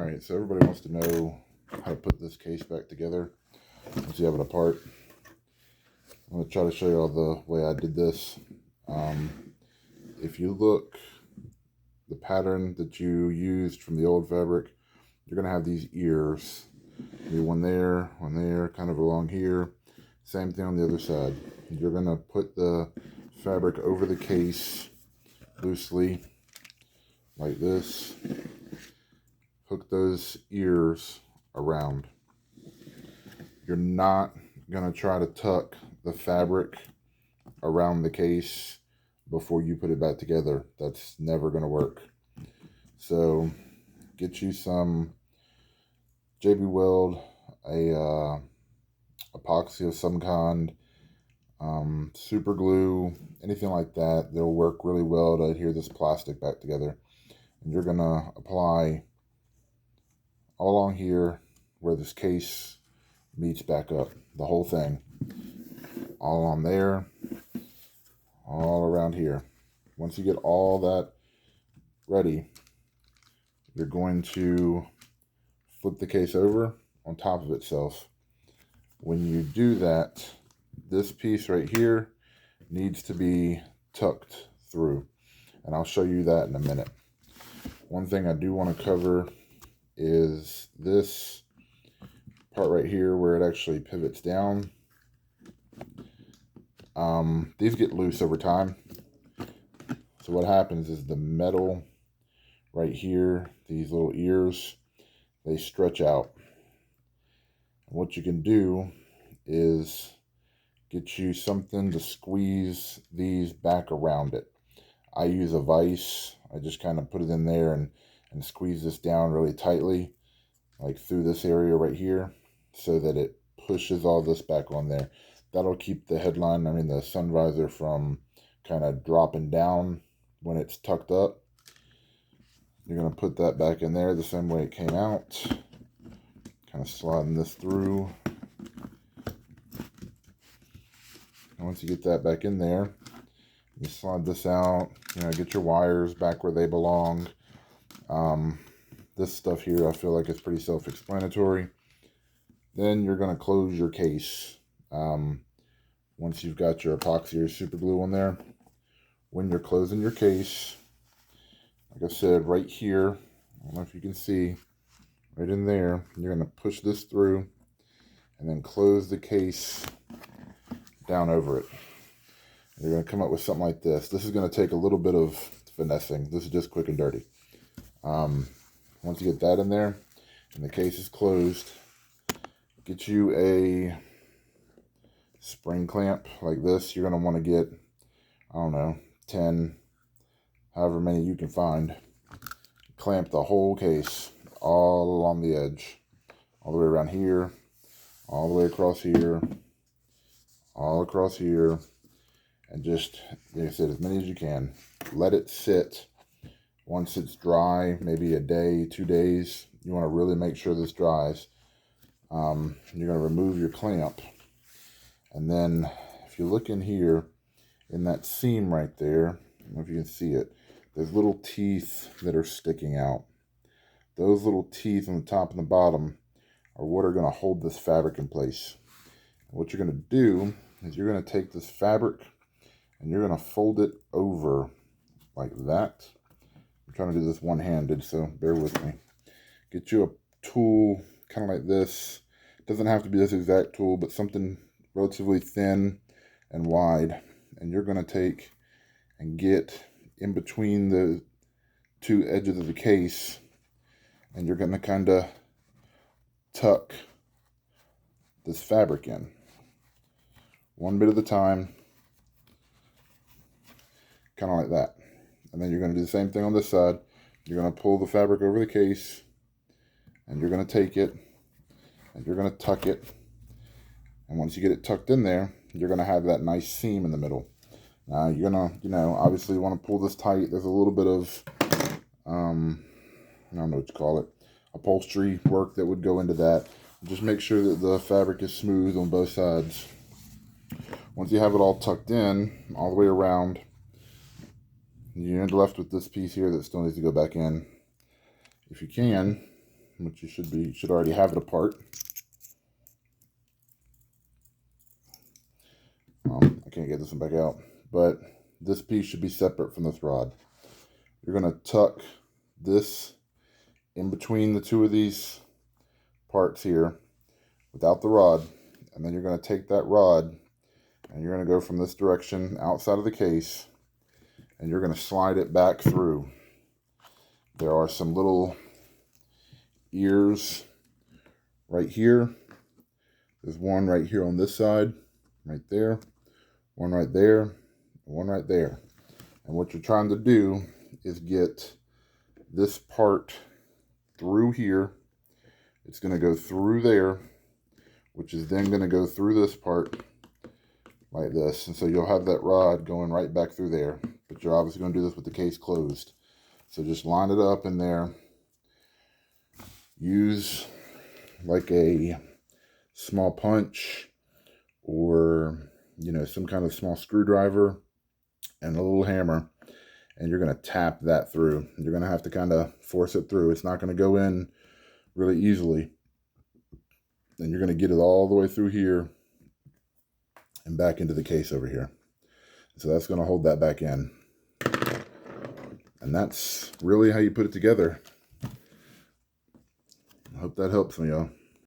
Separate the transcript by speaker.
Speaker 1: Alright, so everybody wants to know how to put this case back together once you have it apart. I'm going to try to show you all the way I did this. If you look, the pattern that you used from the old fabric, you're going to have these ears. Maybe one there, kind of along here. Same thing on the other side. You're going to put the fabric over the case loosely, like this. Hook those ears around. You're not going to try to tuck the fabric around the case before you put it back together. That's never going to work. So get you some JB Weld, a epoxy of some kind, super glue, anything like that. They'll work really well to adhere this plastic back together. And you're going to apply all along here where this case meets back up, the whole thing, all on there, all around here. Once you get all that ready, you're going to flip the case over on top of itself. When you do that, this piece right here needs to be tucked through, and I'll show you that in a minute. One thing I do want to cover is this part right here where it actually pivots down. These get loose over time. So what happens is the metal right here, these little ears, they stretch out. And what you can do is get you something to squeeze these back around it. I use a vise. I just kind of put it in there and squeeze this down really tightly, like through this area right here, so that it pushes all this back on there. That'll keep the headline, the sun visor, from kind of dropping down when it's tucked up. You're going to put that back in there the same way it came out. Kind of sliding this through. And once you get that back in there, you slide this out, get your wires back where they belong. This stuff here, I feel like it's pretty self-explanatory. Then you're going to close your case. Once you've got your epoxy or super glue on there, when you're closing your case, like I said, right here, I don't know if you can see, right in there, you're going to push this through and then close the case down over it. You're going to come up with something like this. This is going to take a little bit of finessing. This is just quick and dirty. Once you get that in there and the case is closed, get you a spring clamp like this. You're going to want to get, 10, however many you can find. Clamp the whole case all along the edge, all the way around here, all the way across here, all across here, and just, like I said, as many as you can. Let it sit. Once it's dry, maybe a day, 2 days, you want to really make sure this dries. You're going to remove your clamp. And then if you look in here, in that seam right there, I don't know if you can see it, there's little teeth that are sticking out. Those little teeth on the top and the bottom are what are going to hold this fabric in place. And what you're going to do is you're going to take this fabric and you're going to fold it over like that. I'm trying to do this one-handed, so bear with me. Get you a tool kind of like this. It doesn't have to be this exact tool, but something relatively thin and wide. And you're going to take and get in between the two edges of the case, and you're going to kind of tuck this fabric in. One bit at a time, kind of like that. And then you're going to do the same thing on this side. You're going to pull the fabric over the case, and you're going to take it, and you're going to tuck it. And once you get it tucked in there, you're going to have that nice seam in the middle. Now, you're going to, obviously want to pull this tight. There's a little bit of, I don't know what you call it, upholstery work that would go into that. Just make sure that the fabric is smooth on both sides. Once you have it all tucked in, all the way around, you're left with this piece here that still needs to go back in. If you can, which you should already have it apart. I can't get this one back out, but this piece should be separate from this rod. You're going to tuck this in between the two of these parts here without the rod, and then you're going to take that rod and you're going to go from this direction outside of the case, and you're going to slide it back through. There are some little ears right here. There's one right here on this side, right there, one right there, one right there. And what you're trying to do is get this part through here. It's going to go through there, which is then going to go through this part like this. And so you'll have that rod going right back through there. But you're obviously going to do this with the case closed. So just line it up in there. Use like a small punch or, you know, some kind of small screwdriver and a little hammer. And you're going to tap that through. You're going to have to kind of force it through. It's not going to go in really easily. And you're going to get it all the way through here and back into the case over here. So that's going to hold that back in. And that's really how you put it together. I hope that helps me, y'all.